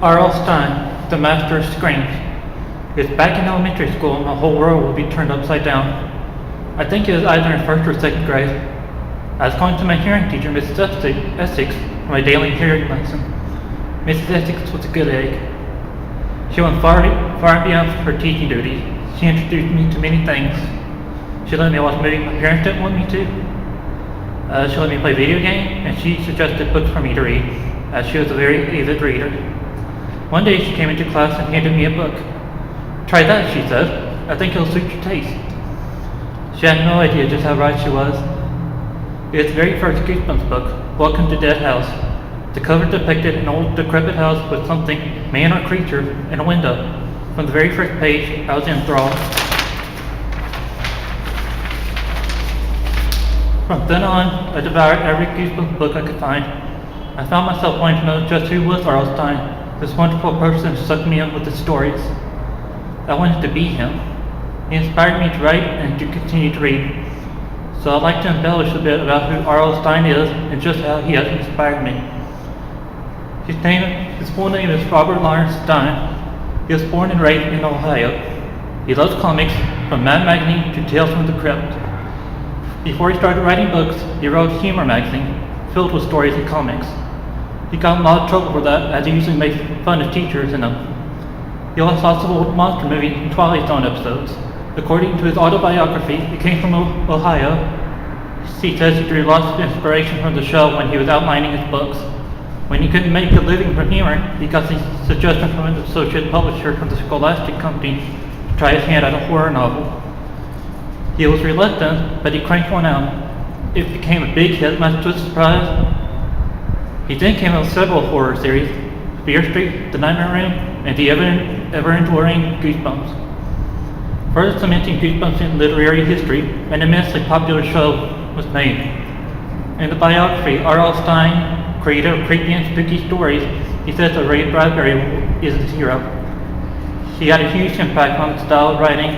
R.L. Stine, the master of screams. It's back in elementary school and the whole world will be turned upside down. I think it was either in first or second grade. I was going to my hearing teacher, Mrs. Essex, for my daily hearing lesson. Mrs. Essex was a good egg. She went far beyond her teaching duties. She introduced me to many things. She let me watch movies my parents didn't want me to. She let me play video games, and she suggested books for me to read, as she was a very avid reader. One day she came into class and handed me a book. "Try that," she said. "I think it'll suit your taste." She had no idea just how right she was. It was the very first Goosebumps book, Welcome to Dead House. The cover depicted an old decrepit house with something, man or creature, in a window. From the very first page, I was enthralled. From then on, I devoured every Goosebumps book I could find. I found myself wanting to know just who was R.L. Stine, this wonderful person who sucked me in with his stories. I wanted to be him. He inspired me to write and to continue to read. So I'd like to embellish a bit about who R.L. Stine is and just how he has inspired me. His full name is Robert Lawrence Stine. He was born and raised in Ohio. He loves comics, from Mad Magazine to Tales from the Crypt. Before he started writing books, he wrote Humor magazine, filled with stories and comics. He got in a lot of trouble for that, as he usually made fun of teachers in them. He also saw some old monster movie and Twilight Zone episodes. According to his autobiography, it came from Ohio. He says he drew lots of inspiration from the show when he was outlining his books. When he couldn't make a living from humor, he got the suggestion from an associate publisher from the Scholastic Company to try his hand at a horror novel. He was reluctant, but he cranked one out. It became a big hit, much to his surprise. He then came out with several horror series, Fear Street, The Nightmare Room, and the ever-enduring Goosebumps. Further cementing Goosebumps in literary history, an immensely popular show was made. In the biography, R.L. Stine, creator of creepy and spooky stories, he says that Ray Bradbury is his hero. He had a huge impact on his style of writing.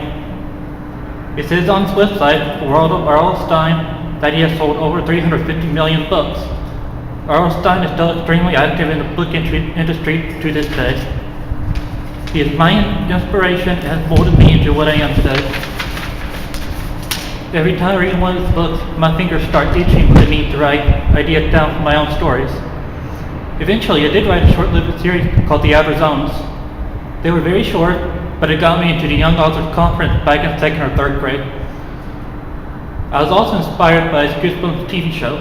It says on his website, The World of R.L. Stine, that he has sold over 350 million books. R.L. Stine is still extremely active in the book industry to this day. He is my inspiration and has molded me into what I am today. Every time I read one of his books, my fingers start itching with the need to write ideas down for my own stories. Eventually, I did write a short-lived series called The Aberzones. They were very short, but it got me into the Young Authors Conference back in 2nd or 3rd grade. I was also inspired by his Goosebumps TV show.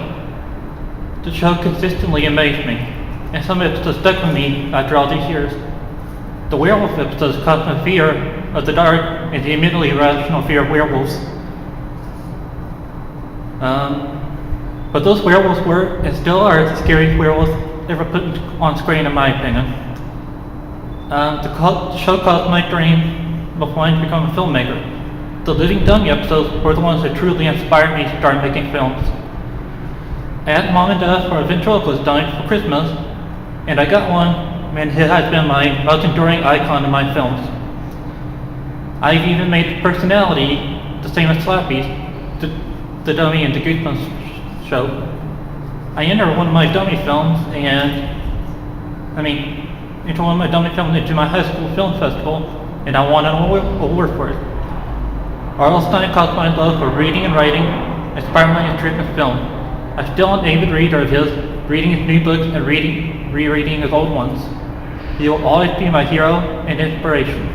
The show consistently amazed me, and some episodes stuck with me after all these years. The werewolf episodes caused my fear of the dark and the immediately irrational fear of werewolves. But those werewolves were, and still are, the scariest werewolves ever put on screen, in my opinion. The show caused my dream of wanting to become a filmmaker. The Living Dummy episodes were the ones that truly inspired me to start making films. I asked Mom and Dad for a ventriloquist dummy for Christmas, and I got one, and it has been my most enduring icon in my films. I've even made the personality the same as Slappy, the dummy in the Goosebumps show. I entered one of my dummy films into my high school film festival, and I won an award for it. R.L. Stine caused my love for reading and writing, inspired my interest in film. I'm still an avid reader of his, reading his new books and rereading his old ones. He will always be my hero and inspiration.